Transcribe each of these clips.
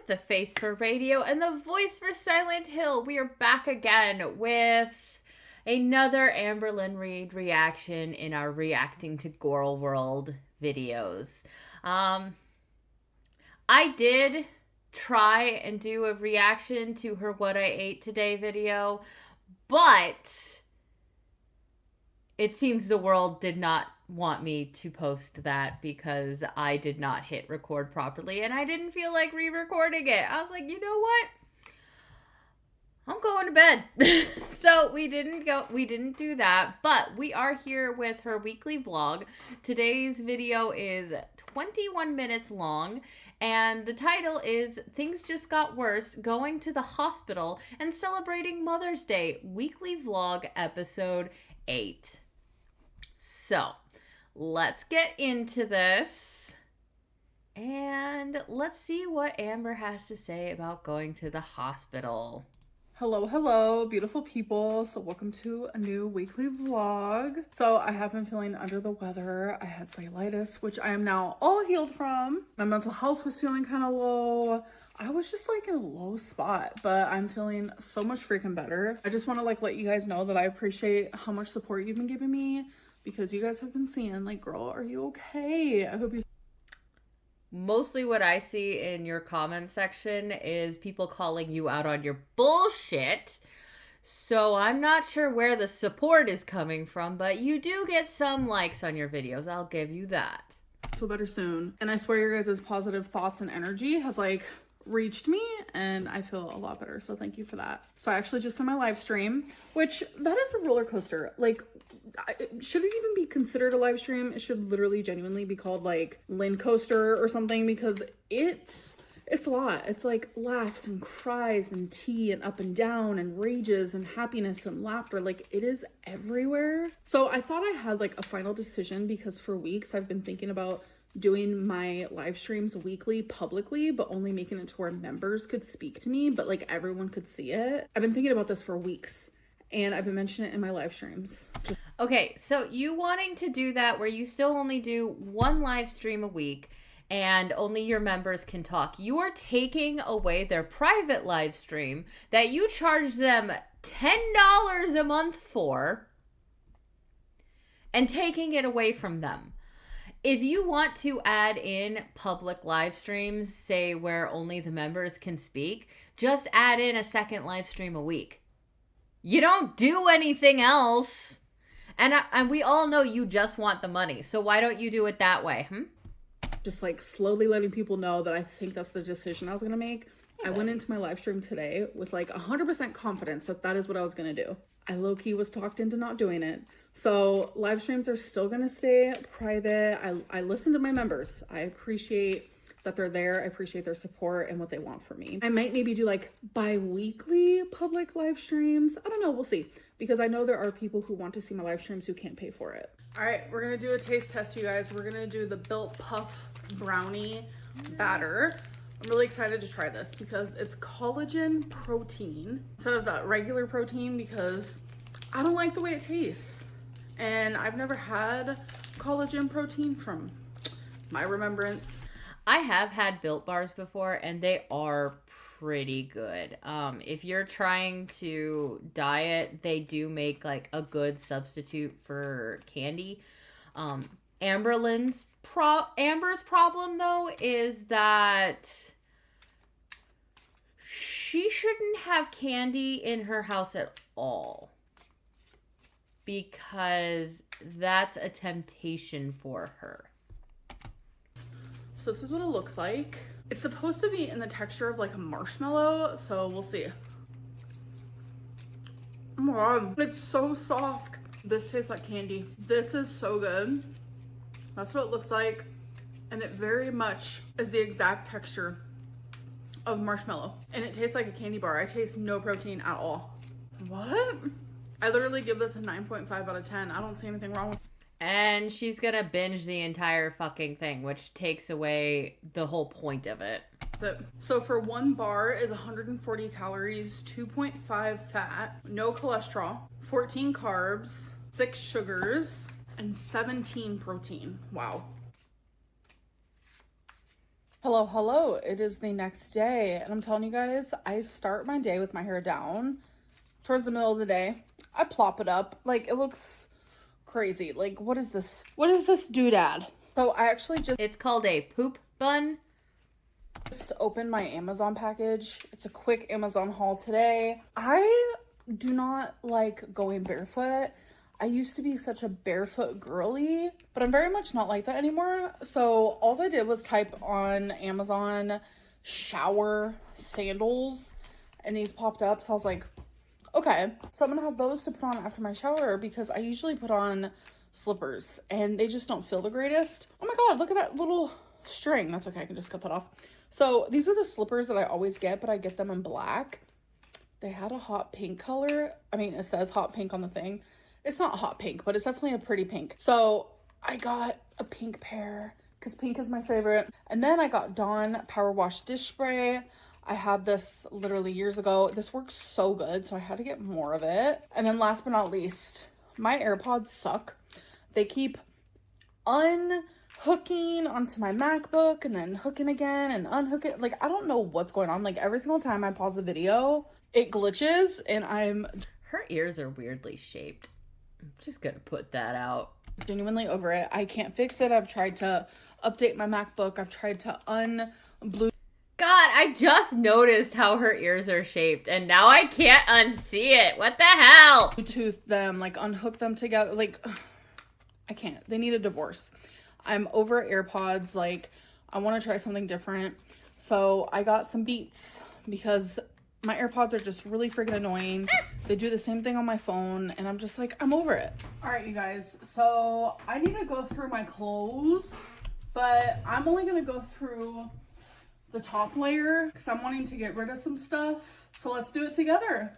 the face for radio and the voice for Silent Hill. We are back again with another Amberlynn Reid reaction in our Reacting to Gorl World videos. I did try and do a reaction to her What I Ate Today video, but it seems the world did not want me to post that because I did not hit record properly and I didn't feel like re-recording it. I was like, you know what? I'm going to bed. So we didn't do that, but we are here with her weekly vlog. Today's video is 21 minutes long and the title is Things Just Got Worse, Going to the Hospital and Celebrating Mother's Day, weekly vlog episode 8. So let's get into this and let's see what Amber has to say about going to the hospital. Hello, beautiful people. So welcome to a new weekly vlog. So I have been feeling under the weather. I had cellulitis, which I am now all healed from. My mental health was feeling kind of low. I was just like in a low spot, but I'm feeling so much freaking better. I just want to let you guys know that I appreciate how much support you've been giving me because you guys have been seeing girl, are you okay? I hope you. Mostly what I see in your comment section is people calling you out on your bullshit. So I'm not sure where the support is coming from, but you do get some likes on your videos. I'll give you that. Feel better soon. And I swear your guys' positive thoughts and energy has reached me and I feel a lot better. So thank you for that. So I actually just did my live stream, which that is a roller coaster. Should it even be considered a live stream? It should literally genuinely be called Lynn Coaster or something because it's a lot. It's laughs and cries and tea and up and down and rages and happiness and laughter. It is everywhere. So I thought I had a final decision because for weeks I've been thinking about doing my live streams weekly publicly, but only making it to where members could speak to me, but everyone could see it. I've been thinking about this for weeks and I've been mentioning it in my live streams. Okay, so you wanting to do that where you still only do one live stream a week and only your members can talk. You are taking away their private live stream that you charge them $10 a month for and taking it away from them. If you want to add in public live streams, say where only the members can speak, just add in a second live stream a week. You don't do anything else. And we all know you just want the money. So why don't you do it that way? Just slowly letting people know that I think that's the decision I was going to make. I went into my live stream today with 100% confidence that that is what I was going to do. I low-key was talked into not doing it. So live streams are still going to stay private. I listen to my members. I appreciate that they're there. I appreciate their support and what they want from me. I might maybe do bi-weekly public live streams. I don't know. We'll see. Because I know there are people who want to see my live streams who can't pay for it. All right, we're going to do a taste test, you guys. We're going to do the Built Puff Brownie batter. I'm really excited to try this because it's collagen protein instead of that regular protein because I don't like the way it tastes. And I've never had collagen protein from my remembrance. I have had Built Bars before and they are pretty good. If you're trying to diet, they do make a good substitute for candy. Amber's problem though is that she shouldn't have candy in her house at all because that's a temptation for her. So this is what it looks like. It's supposed to be in the texture of a marshmallow, so we'll see. Oh my god, it's so soft. This tastes like candy. This is so good. That's what it looks like. And it very much is the exact texture of marshmallow. And it tastes like a candy bar. I taste no protein at all. What? I literally give this a 9.5 out of 10. I don't see anything wrong with it. And she's gonna binge the entire fucking thing, which takes away the whole point of it. So for one bar is 140 calories, 2.5 fat, no cholesterol, 14 carbs, 6 sugars, and 17 protein. Wow. Hello, hello. It is the next day, and I'm telling you guys, I start my day with my hair down towards the middle of the day. I plop it up. Like, it looks crazy. Like, what is this? What is this doodad? So I actually It's called a poop bun. just opened my Amazon package. It's a quick Amazon haul today. I do not like going barefoot. I used to be such a barefoot girly, but I'm very much not like that anymore. So all I did was type on Amazon shower sandals, and these popped up. So I was like, okay, so I'm gonna have those to put on after my shower because I usually put on slippers and they just don't feel the greatest. Oh my god, look at that little string. That's okay, I can just cut that off. So these are the slippers that I always get, but I get them in black. They had a hot pink color. I mean, it says hot pink on the thing. It's not hot pink, but it's definitely a pretty pink. So I got a pink pair because pink is my favorite. And then I got Dawn Power Wash Dish Spray. I had this literally years ago. This works so good, so I had to get more of it. And then last but not least, my AirPods suck. They keep unhooking onto my MacBook and then hooking again and unhooking. Like, I don't know what's going on. Like, every single time I pause the video, it glitches and Her ears are weirdly shaped. I'm just gonna put that out. genuinely over it. I can't fix it. I've tried to update my MacBook. I've tried to God, I just noticed how her ears are shaped, and now I can't unsee it. What the hell? Bluetooth them, like unhook them together. Like, I can't. They need a divorce. I'm over AirPods. Like, I want to try something different. So I got some Beats because my AirPods are just really freaking annoying. They do the same thing on my phone, and I'm just like, I'm over it. All right, you guys. So I need to go through my clothes, but I'm only going to go through the top layer because I'm wanting to get rid of some stuff. So let's do it together.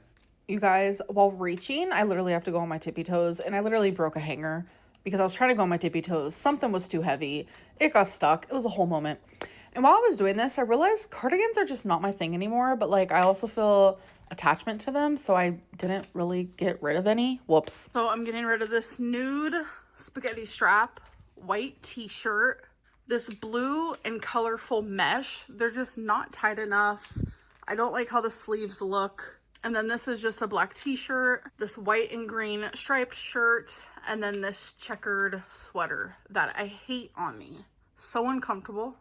You guys, while reaching, I literally have to go on my tippy toes, and I literally broke a hanger because I was trying to go on my tippy toes. Something was too heavy. It got stuck. It was a whole moment. And while I was doing this, I realized cardigans are just not my thing anymore, but like I also feel attachment to them, so I didn't really get rid of any. Whoops. So I'm getting rid of this nude spaghetti strap, white t-shirt, this blue and colorful mesh. They're just not tight enough. I don't like how the sleeves look. And then this is just a black t-shirt, this white and green striped shirt, and then this checkered sweater that I hate on me. So uncomfortable.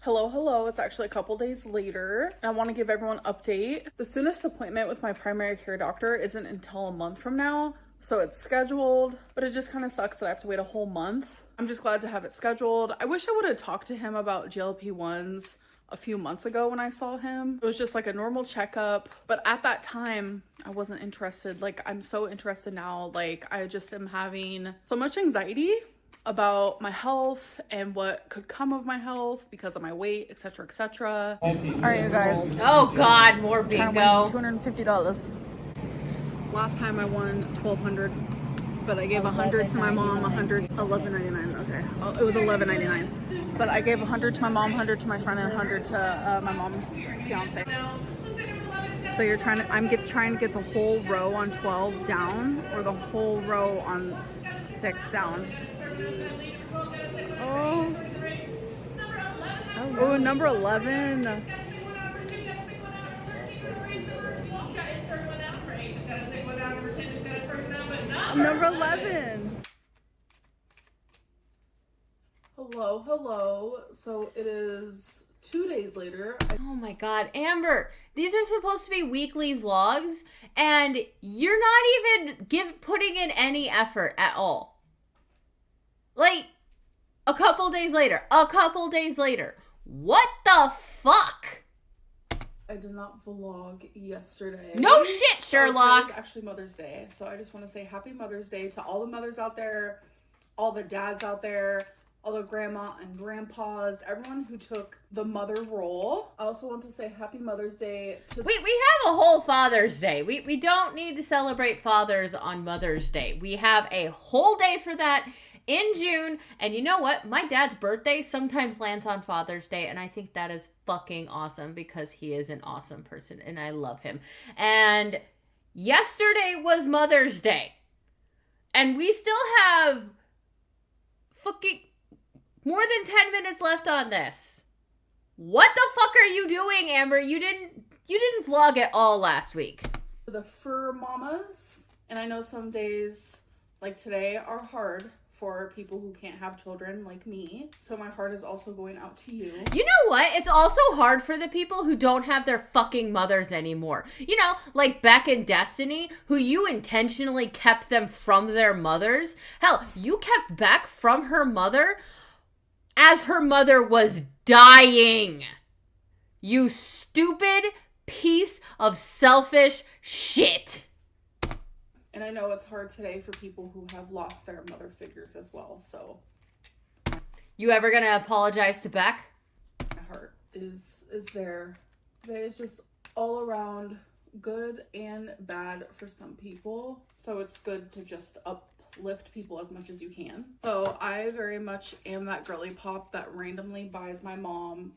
Hello, hello. It's actually a couple days later. I want to give everyone an update. The soonest appointment with my primary care doctor isn't until a month from now, so it's scheduled, but it just kind of sucks that I have to wait a whole month. I'm just glad to have it scheduled. I wish I would have talked to him about GLP-1s a few months ago when I saw him. It was just like a normal checkup, but at that time I wasn't interested. Like, I'm so interested now. Like, I just am having so much anxiety about my health and what could come of my health because of my weight, etc., etc. All right, you guys. Oh God, more bingo. $250. Last time I won $1,200, but I gave $100 to my mom, $11.99. Okay, oh, it was $11.99, but I gave $100 to my mom, $100 to my friend, and $100 to my mom's fiance. So you're trying to, trying to get the whole row on 12 down, or the whole row on 6 down. Oh, oh, number 11. Number 11. Hello, hello. So it is 2 days later. Oh my God, Amber, these are supposed to be weekly vlogs, and you're not even putting in any effort at all. Like, a couple days later. What the fuck? I did not vlog yesterday. No shit, Sherlock. It's actually Mother's Day, so I just want to say happy Mother's Day to all the mothers out there, all the dads out there, all the grandma and grandpas, everyone who took the mother role. I also want to say happy Mother's Day to... We have a whole Father's Day. We don't need to celebrate fathers on Mother's Day. We have a whole day for that in June. And you know what? My dad's birthday sometimes lands on Father's Day, and I think that is fucking awesome because he is an awesome person and I love him. And yesterday was Mother's Day. And we still have fucking More than 10 minutes left on this. What the fuck are you doing, Amber? You didn't vlog at all last week. The fur mamas, and I know some days like today are hard for people who can't have children like me. So my heart is also going out to you. You know what? It's also hard for the people who don't have their fucking mothers anymore. You know, like Beck and Destiny, who you intentionally kept them from their mothers. Hell, you kept Beck from her mother as her mother was dying. You stupid piece of selfish shit. And I know it's hard today for people who have lost their mother figures as well, so. You ever gonna apologize to Beck? My heart is there. It's just all around good and bad for some people. So it's good to just uplift people as much as you can. So I very much am that girly pop that randomly buys my mom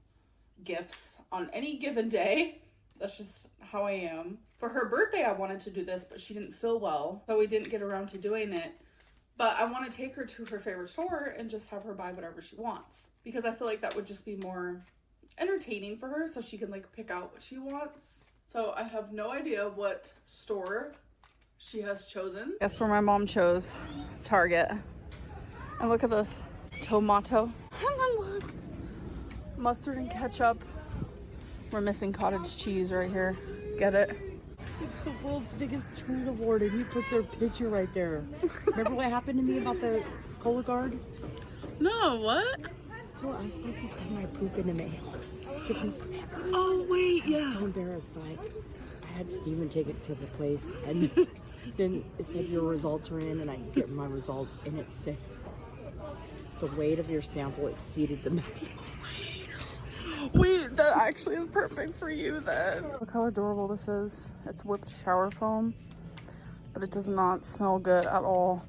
gifts on any given day. That's just how I am. For her birthday, I wanted to do this, but she didn't feel well, so we didn't get around to doing it. But I want to take her to her favorite store and just have her buy whatever she wants, because I feel like that would just be more entertaining for her, so she can like pick out what she wants. So I have no idea what store she has chosen. Guess where my mom chose? Target. And look at this. Tomato. And then look. Mustard and ketchup. We're missing cottage cheese right here. Get it? It's the world's biggest tweet award, and you put their picture right there. Remember what happened to me about the Cola Guard? No, what? So I was supposed to send my poop in the mail. It took me forever. Oh, wait, I was so embarrassed. So I had Steven take it to the place, and then it said your results are in, and I get my results, and it said the weight of your sample exceeded the maximum. Wait, that actually is perfect for you then. Look how adorable this is. It's whipped shower foam, but it does not smell good at all.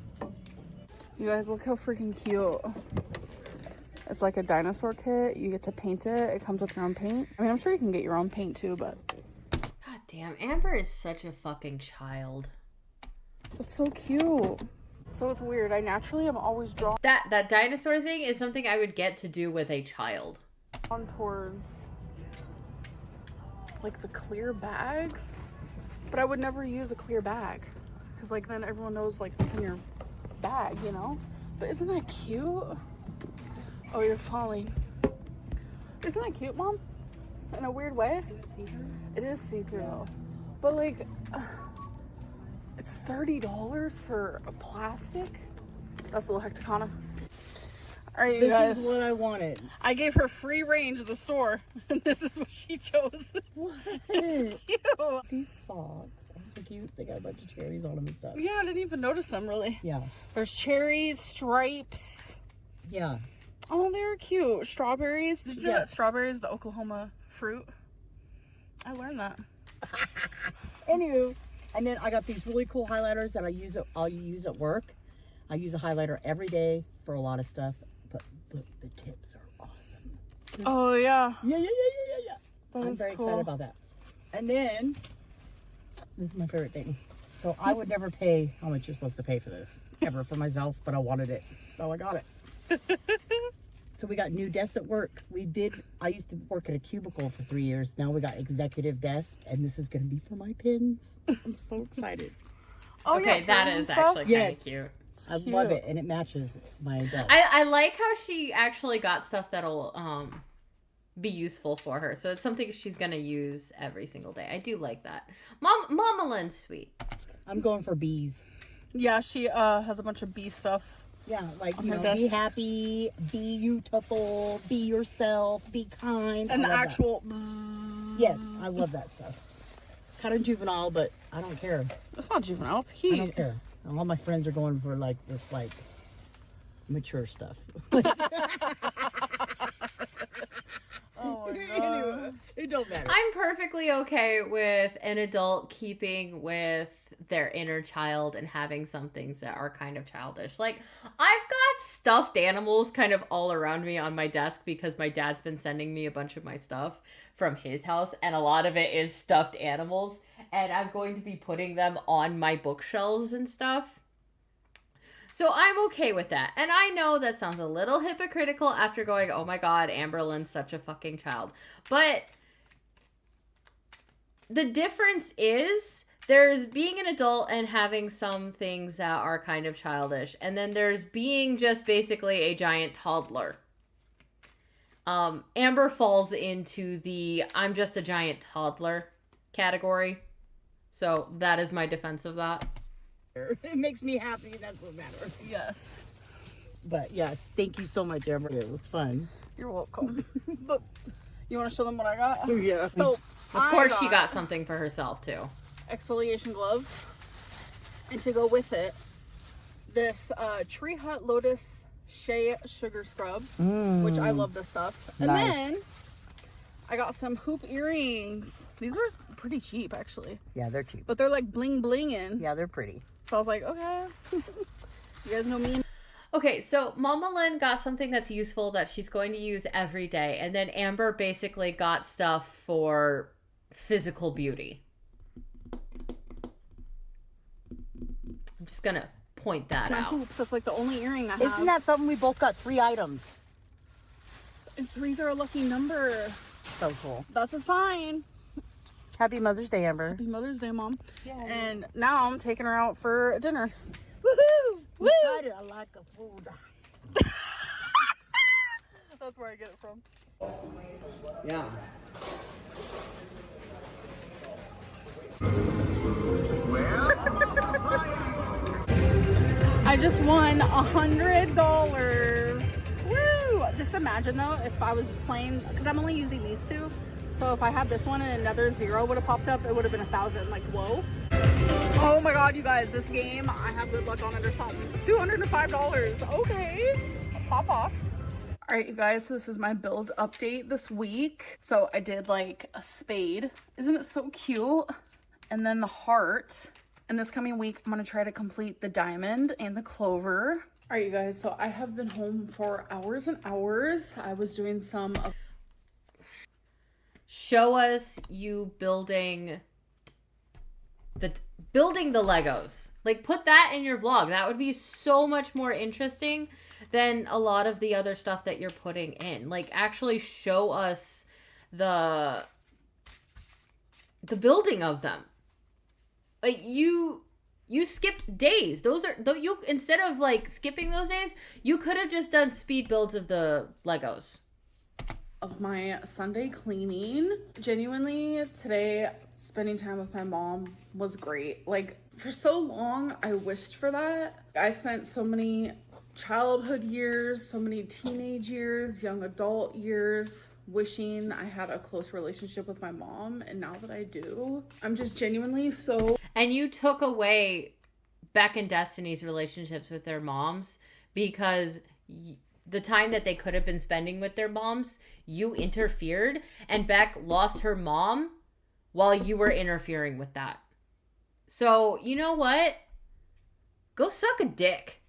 You guys, look how freaking cute. It's like a dinosaur kit. You get to paint it. It comes with your own paint. I mean, I'm sure you can get your own paint too, but. God damn, Amber is such a fucking child. It's so cute. So it's weird. I naturally am always drawn That dinosaur thing is something I would get to do with a child. towards like the clear bags, but I would never use a clear bag because like then everyone knows like what's in your bag, you know. But isn't that cute? Oh, you're falling. Isn't that cute, Mom? In a weird way. Is it see-through? It is see-through, yeah. But like it's $30 for a plastic. That's a little hecticana. All right, you guys. This is what I wanted. I gave her free range of the store, and this is what she chose. What? It's cute. These socks are so cute. They got a bunch of cherries on them and stuff. Yeah, I didn't even notice them, really. Yeah. There's cherries, stripes. Yeah. Oh, they're cute. Strawberries. Did you know Yeah. that strawberry is the Oklahoma fruit? I learned that. Anywho, and then I got these really cool highlighters that I'll use at work. I use a highlighter every day for a lot of stuff, but the tips are awesome. Oh, yeah. Yeah. That I'm is very cool. excited about that. And then, this is my favorite thing. So I would never pay how much you're supposed to pay for this, ever, for myself, but I wanted it, so I got it. So we got new desks at work. I used to work at a cubicle for 3 years. Now we got executive desk, and this is going to be for my pins. I'm so excited. Oh, okay, yeah, that tables and is stuff. actually kind of Yes. cute. I love it, and it matches my desk. I like how she actually got stuff that'll be useful for her. So it's something she's gonna use every single day. I do like that. Mama Lynn's sweet. I'm going for bees. Yeah, she has a bunch of bee stuff. Yeah, like, On you her know, desk. be happy, be beautiful, be yourself, be kind. And I the love that. actual... Yes, I love that stuff. Kind of juvenile, but I don't care. It's not juvenile, it's I cute. don't care. All my friends are going for like this, like, mature stuff. Oh my God. Anyway, it don't matter. I'm perfectly okay with an adult keeping with their inner child and having some things that are kind of childish. Like, I've got stuffed animals kind of all around me on my desk because my dad's been sending me a bunch of my stuff from his house, and a lot of it is stuffed animals, and I'm going to be putting them on my bookshelves and stuff. So I'm okay with that. And I know that sounds a little hypocritical after going, oh my God, Amberlynn's such a fucking child. But the difference is there's being an adult and having some things that are kind of childish. And then there's being just basically a giant toddler. Amber falls into the I'm just a giant toddler category. So that is my defense of that. It makes me happy. That's what matters. Yes. But yes, thank you so much, Amber. It was fun. You're welcome. But You want to show them what I got? yeah. So, Of course, she got something for herself too. exfoliation gloves. And to go with it, this Tree Hut Lotus Shea Sugar Scrub, which I love this stuff. And Nice. then I got some hoop earrings. These were pretty cheap, actually. Yeah, they're cheap. But they're like bling blinging. Yeah, they're pretty. So I was like, okay. You guys know me. Okay, so Mama Lynn got something that's useful that she's going to use every day. And then Amber basically got stuff for physical beauty. I'm just going to point that My out. hoops. That's like the only earring I have. Isn't that something? We both got 3 items. And threes are a lucky number. So cool. That's a sign. Happy Mother's Day, Amber. Happy Mother's Day, Mom. Yay. And now I'm taking her out for dinner. Woohoo! Woo! Excited. I like the food. That's where I get it from. Yeah. I just won $100. Woo! Just imagine though if I was playing, because I'm only using these two. So if I had this one and another 0 would have popped up, it would have been 1,000. Like, whoa. Oh my God, you guys, this game, I have good luck on it or something. $205. Okay. Pop off. All right, you guys, so this is my build update this week. So I did like a spade. Isn't it so cute? And then the heart. And this coming week, I'm gonna try to complete the diamond and the clover. All right, you guys, so I have been home for hours and hours. I was doing some of Show us you building the Legos. Like, put that in your vlog. That would be so much more interesting than a lot of the other stuff that you're putting in. Like, actually show us the building of them. Like, you skipped days. Those are you instead of like skipping those days, you could have just done speed builds of the Legos. of my Sunday cleaning. Genuinely, today, spending time with my mom was great. Like, for so long, I wished for that. I spent so many childhood years, so many teenage years, young adult years, wishing I had a close relationship with my mom. And now that I do, I'm just genuinely so... And you took away Beck and Destiny's relationships with their moms because the time that they could have been spending with their moms, you interfered, and Beck lost her mom while you were interfering with that. So, you know what? Go suck a dick.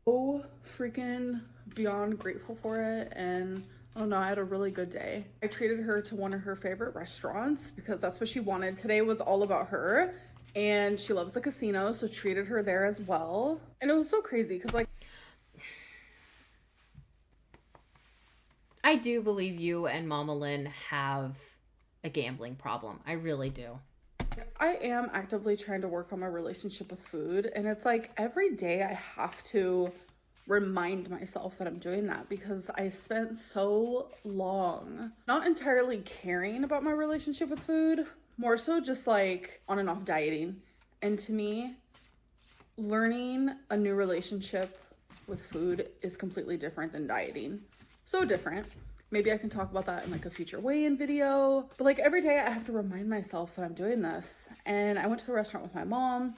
So freaking beyond grateful for it, and oh no, I had a really good day. I treated her to one of her favorite restaurants because that's what she wanted. Today was all about her, and she loves the casino, so treated her there as well. And it was so crazy because, like, I do believe you and Mama Lynn have a gambling problem. I really do. I am actively trying to work on my relationship with food, and it's like every day I have to remind myself that I'm doing that because I spent so long not entirely caring about my relationship with food, more so just like on and off dieting. And to me, learning a new relationship with food is completely different than dieting. So different. Maybe I can talk about that in like a future weigh-in video. But like every day I have to remind myself that I'm doing this. And I went to the restaurant with my mom.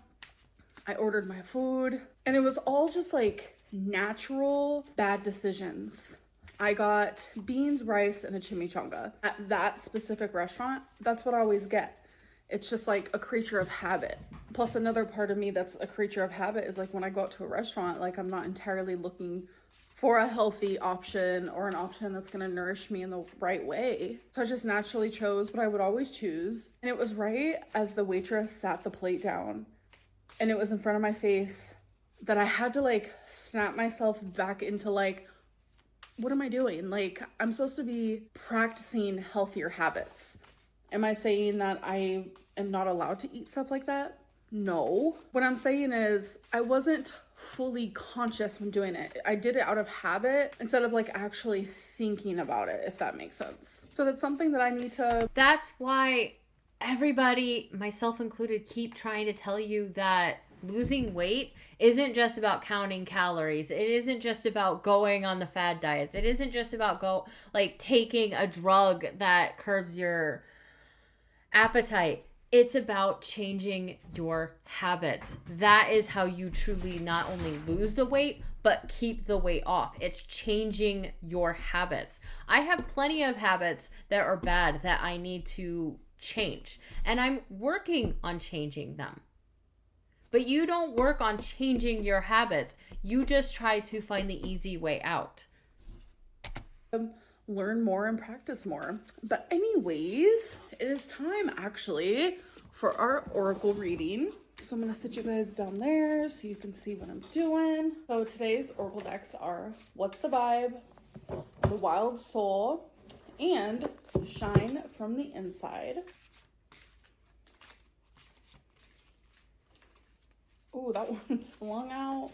I ordered my food. And it was all just like natural bad decisions. I got beans, rice, and a chimichanga. At that specific restaurant, that's what I always get. It's just like a creature of habit. Plus another part of me that's a creature of habit is like when I go out to a restaurant, like I'm not entirely looking for a healthy option or an option that's going to nourish me in the right way. So I just naturally chose what I would always choose. And it was right as the waitress sat the plate down and it was in front of my face that I had to like snap myself back into like, what am I doing? Like, I'm supposed to be practicing healthier habits. Am I saying that I am not allowed to eat stuff like that? No. What I'm saying is I wasn't fully conscious when doing it. I did it out of habit instead of like actually thinking about it, if that makes sense. So that's something that I need to. That's why everybody, myself included, keep trying to tell you that losing weight isn't just about counting calories. It isn't just about going on the fad diets. It isn't just about taking a drug that curbs your appetite. It's about changing your habits. That is how you truly not only lose the weight, but keep the weight off. It's changing your habits. I have plenty of habits that are bad that I need to change, and I'm working on changing them. But you don't work on changing your habits. You just try to find the easy way out. Learn more and practice more. But anyways, it is time actually for our oracle reading. So I'm going to sit you guys down there so you can see what I'm doing. So today's oracle decks are What's the Vibe, The Wild Soul, and Shine from the Inside. Oh, that one flung out.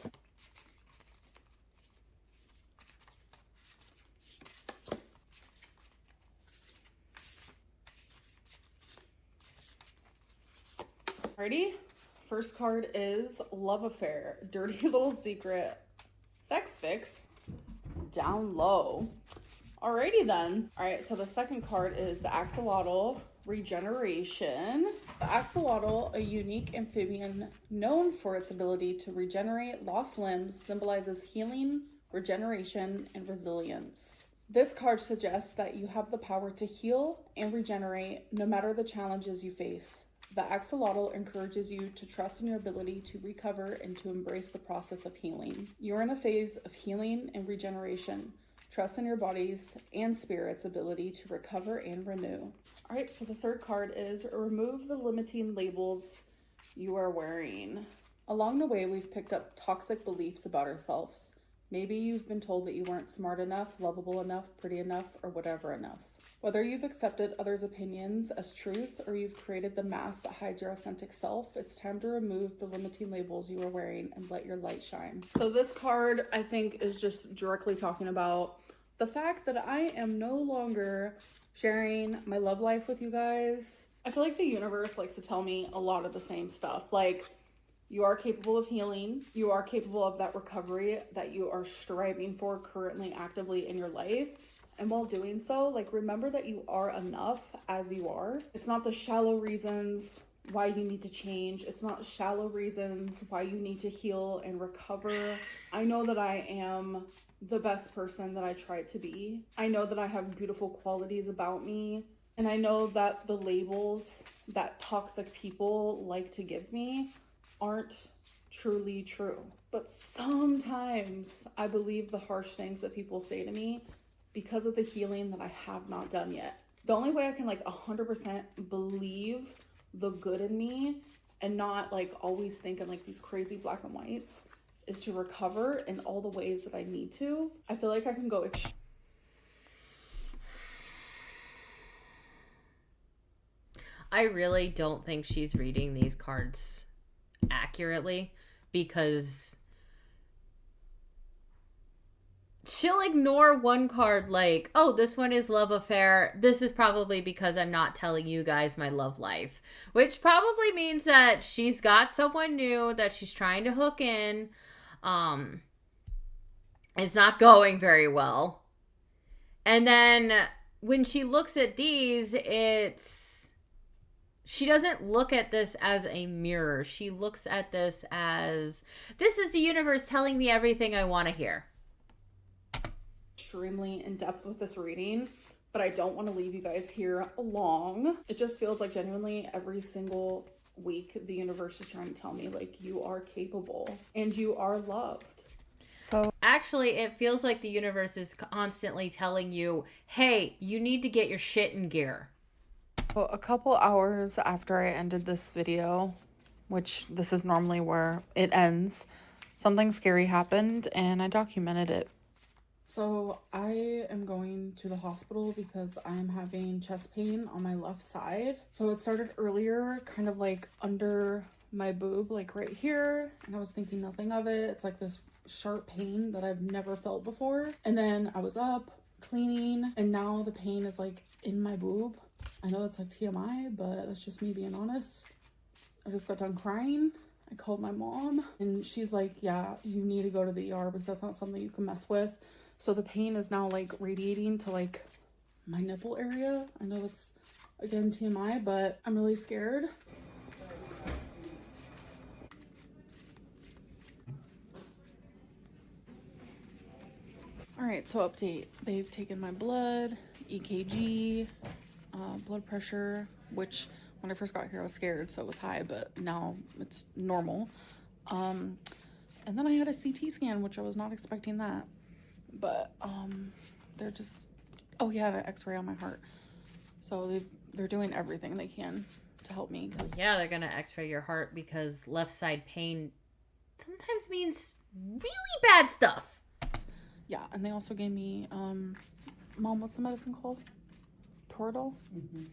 Alrighty, first card is Love Affair, Dirty Little Secret, Sex Fix, Down Low. Alrighty then. Alright, so the second card is the Axolotl, Regeneration. The axolotl, a unique amphibian known for its ability to regenerate lost limbs, symbolizes healing, regeneration, and resilience. This card suggests that you have the power to heal and regenerate no matter the challenges you face. The axolotl encourages you to trust in your ability to recover and to embrace the process of healing. You're in a phase of healing and regeneration. Trust in your body's and spirit's ability to recover and renew. All right, so the third card is Remove the Limiting Labels You Are Wearing. Along the way, we've picked up toxic beliefs about ourselves. Maybe you've been told that you weren't smart enough, lovable enough, pretty enough, or whatever enough. Whether you've accepted others' opinions as truth or you've created the mask that hides your authentic self, it's time to remove the limiting labels you are wearing and let your light shine. So this card, I think, is just directly talking about the fact that I am no longer sharing my love life with you guys. I feel like the universe likes to tell me a lot of the same stuff. Like, you are capable of healing. You are capable of that recovery that you are striving for currently, actively in your life. And while doing so, like, remember that you are enough as you are. It's not the shallow reasons why you need to change. It's not shallow reasons why you need to heal and recover. I know that I am the best person that I try to be. I know that I have beautiful qualities about me. And I know that the labels that toxic people like to give me aren't truly true. But sometimes I believe the harsh things that people say to me because of the healing that I have not done yet. The only way I can 100% believe the good in me and not always think in these crazy black and whites is to recover in all the ways that I need to. I feel like I can go I really don't think she's reading these cards accurately, because she'll ignore one card like, oh, this one is love affair. This is probably because I'm not telling you guys my love life, which probably means that she's got someone new that she's trying to hook in. It's not going very well. And then when she looks at these, she doesn't look at this as a mirror. She looks at this as, this is the universe telling me everything I want to hear. Extremely in depth with this reading, but I don't want to leave you guys here long. It just feels like genuinely every single week the universe is trying to tell me you are capable and you are loved. So actually, it feels like the universe is constantly telling you, hey, you need to get your shit in gear. Well, a couple hours after I ended this video, which this is normally where it ends, something scary happened and I documented it. So I am going to the hospital because I'm having chest pain on my left side. So it started earlier, kind of like under my boob, like right here. And I was thinking nothing of it. It's like this sharp pain that I've never felt before. And then I was up cleaning and now the pain is like in my boob. I know that's like TMI, but that's just me being honest. I just got done crying. I called my mom and she's like, yeah, you need to go to the ER because that's not something you can mess with. So the pain is now like radiating to like my nipple area. I know that's again TMI, but I'm really scared. All right, so update. They've taken my blood, EKG, blood pressure, which when I first got here I was scared, so it was high, but now it's normal. And then I had a CT scan, which I was not expecting that. But they're just, oh yeah, an x-ray on my heart. So they're doing everything they can to help me. Yeah, they're gonna x-ray your heart because left side pain sometimes means really bad stuff. Yeah, and they also gave me, Mom, what's the medicine called? Toradol? Mm-hmm.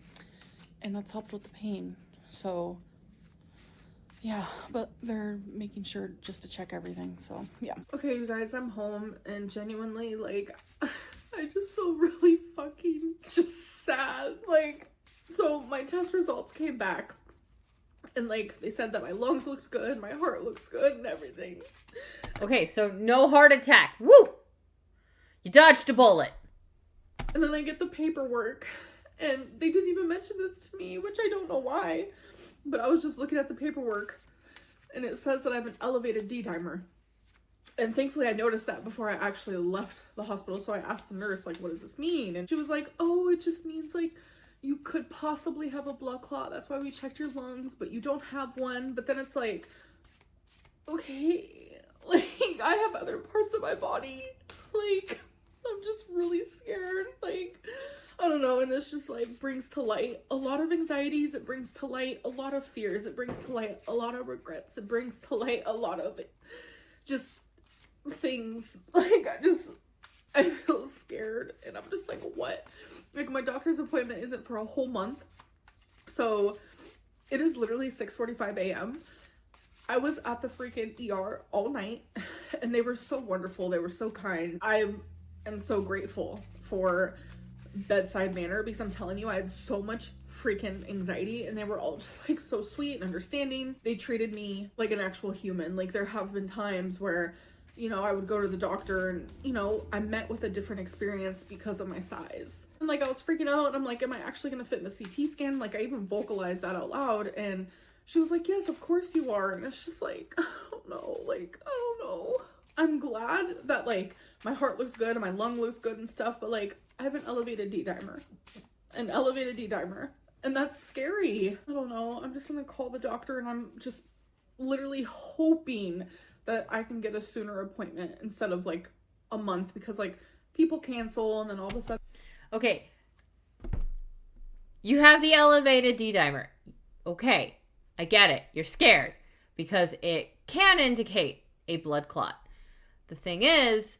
And that's helped with the pain. So yeah, but they're making sure just to check everything, so yeah. Okay, you guys, I'm home, and genuinely, like, I just feel really fucking just sad. Like, so my test results came back, and, like, they said that my lungs looked good, my heart looks good, and everything. Okay, so no heart attack. Woo! You dodged a bullet. And then I get the paperwork, and they didn't even mention this to me, which I don't know why. But I was just looking at the paperwork and it says that I have an elevated D-dimer. And thankfully I noticed that before I actually left the hospital. So I asked the nurse, like, what does this mean? And she was like, oh, it just means like you could possibly have a blood clot. That's why we checked your lungs, but you don't have one. But then it's like, okay, like I have other parts of my body. Like, I'm just really scared. Like, I don't know, and this just like brings to light a lot of anxieties. It brings to light a lot of fears. It brings to light a lot of regrets. It brings to light a lot of just things. Like, I feel scared, and I'm just like, what? Like, my doctor's appointment isn't for a whole month, so it is literally 6:45 a.m. I was at the freaking ER all night, and they were so wonderful. They were so kind. I am so grateful for bedside manner because I'm telling you, I had so much freaking anxiety, and they were all just like so sweet and understanding. They treated me like an actual human. Like, there have been times where, you know, I would go to the doctor and, you know, I met with a different experience because of my size. And like, I was freaking out, and I'm like, am I actually gonna fit in the CT scan? Like, I even vocalized that out loud, and she was like, yes, of course you are. And it's just like, I don't know. Like, I don't know. I'm glad that like my heart looks good and my lung looks good and stuff, but like, I have an elevated D-dimer. And that's scary. I don't know. I'm just gonna call the doctor, and I'm just literally hoping that I can get a sooner appointment instead of like a month, because like people cancel and then all of a sudden. Okay. You have the elevated D-dimer. Okay. I get it. You're scared because it can indicate a blood clot. The thing is,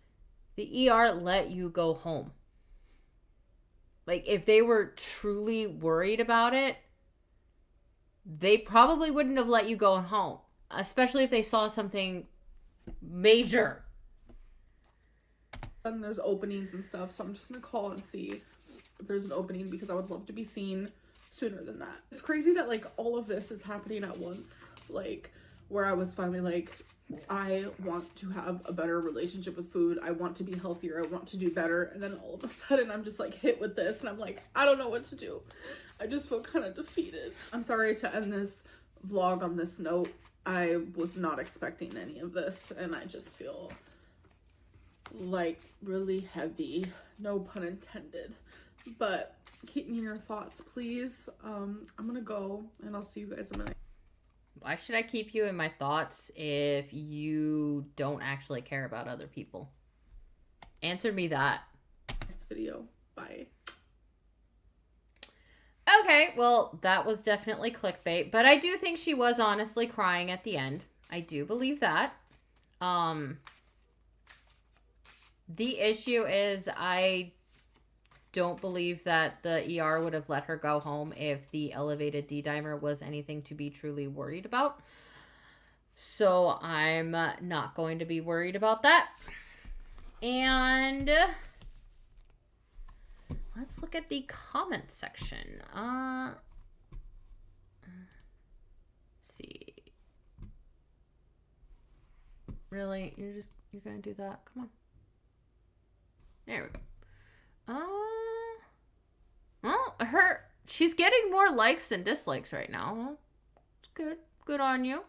the ER let you go home. Like, if they were truly worried about it, they probably wouldn't have let you go home, especially if they saw something major. And there's openings and stuff, so I'm just gonna call and see if there's an opening, because I would love to be seen sooner than that. It's crazy that like all of this is happening at once, like where I was finally like, I want to have a better relationship with food, I want to be healthier, I want to do better, and then all of a sudden I'm just like hit with this, and I'm like, I don't know what to do. I just feel kind of defeated. I'm sorry to end this vlog on this note. I was not expecting any of this, and I just feel like really heavy, no pun intended. But keep me in your thoughts, please. I'm gonna go, and I'll see you guys in a minute. Why should I keep you in my thoughts if you don't actually care about other people? Answer me that. Next video. Bye. Okay, well, that was definitely clickbait, but I do think she was honestly crying at the end. I do believe that. The issue is I don't believe that the ER would have let her go home if the elevated D-dimer was anything to be truly worried about. So I'm not going to be worried about that. And let's look at the comment section. Let's see. Really? You're gonna do that? Come on. There we go. Well, she's getting more likes than dislikes right now. It's good. Good on you.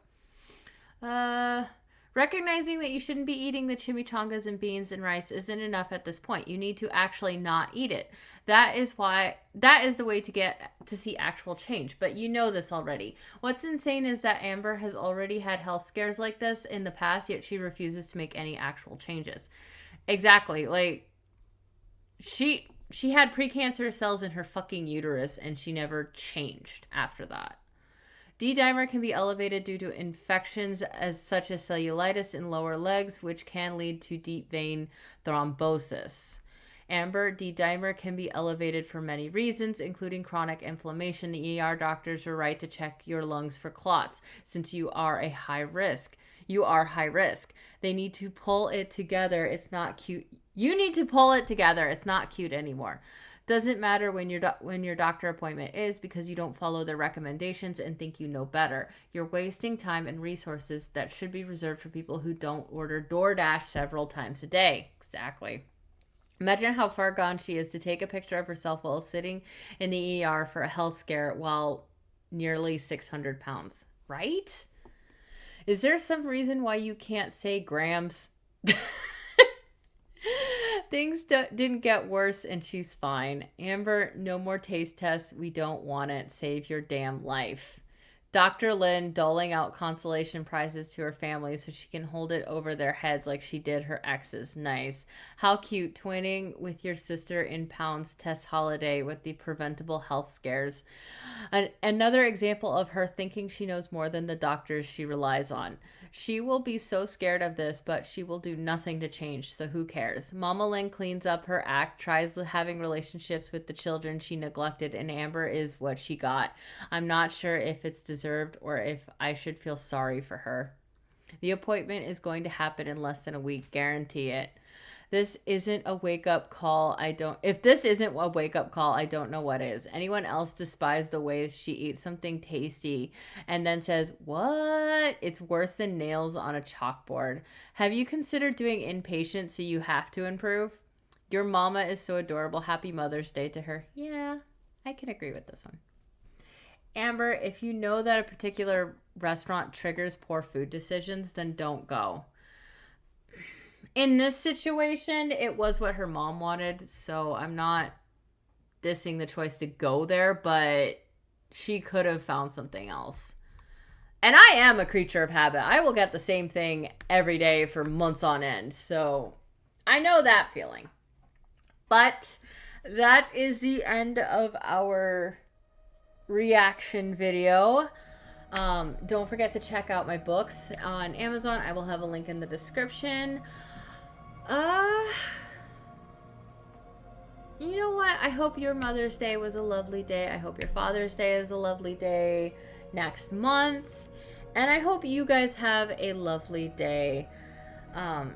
Recognizing that you shouldn't be eating the chimichangas and beans and rice isn't enough at this point. You need to actually not eat it. That is the way to get to see actual change. But you know this already. What's insane is that Amber has already had health scares like this in the past, yet she refuses to make any actual changes. Exactly. Like, she had precancerous cells in her fucking uterus and she never changed after that. D-dimer can be elevated due to infections such as cellulitis in lower legs, which can lead to deep vein thrombosis. Amber, D-dimer can be elevated for many reasons, including chronic inflammation. The ER doctors were right to check your lungs for clots, since you are high risk. They need to pull it together. It's not cute. You need to pull it together. It's not cute anymore. Doesn't matter when your doctor appointment is, because you don't follow their recommendations and think you know better. You're wasting time and resources that should be reserved for people who don't order DoorDash several times a day. Exactly. Imagine how far gone she is to take a picture of herself while sitting in the ER for a health scare while nearly 600 pounds. Right? Is there some reason why you can't say grams? Things didn't get worse and she's fine. Amber, no more taste tests. We don't want it. Save your damn life. Dr. Lynn doling out consolation prizes to her family so she can hold it over their heads like she did her exes. Nice. How cute. Twinning with your sister in pounds test holiday with the preventable health scares. Another example of her thinking she knows more than the doctors she relies on. She will be so scared of this, but she will do nothing to change, so who cares? Mama Lynn cleans up her act, tries having relationships with the children she neglected, and Amber is what she got. I'm not sure if it's deserved or if I should feel sorry for her. The appointment is going to happen in less than a week, guarantee it. This isn't a wake-up call. If this isn't a wake-up call, I don't know what is. Anyone else despise the way she eats something tasty and then says, what? It's worse than nails on a chalkboard. Have you considered doing inpatient so you have to improve? Your mama is so adorable. Happy Mother's Day to her. Yeah, I can agree with this one. Amber, if you know that a particular restaurant triggers poor food decisions, then don't go. In this situation, it was what her mom wanted, so I'm not dissing the choice to go there, but she could have found something else. And I am a creature of habit. I will get the same thing every day for months on end, so I know that feeling. But that is the end of our reaction video. Don't forget to check out my books on Amazon. I will have a link in the description. You know what? I hope your Mother's Day was a lovely day. I hope your Father's Day is a lovely day next month. And I hope you guys have a lovely day. And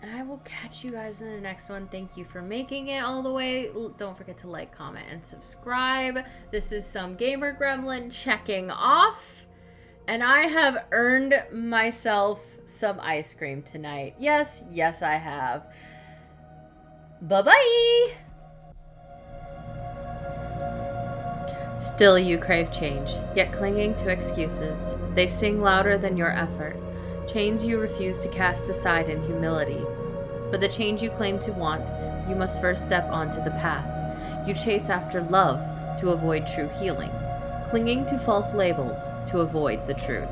I will catch you guys in the next one. Thank you for making it all the way. Don't forget to like, comment, and subscribe. This is some Gamer Gremlin checking off. And I have earned myself some ice cream tonight. Yes, I have. Bye-bye! Still you crave change, yet clinging to excuses. They sing louder than your effort. Chains you refuse to cast aside in humility. For the change you claim to want, you must first step onto the path. You chase after love to avoid true healing. Clinging to false labels to avoid the truth.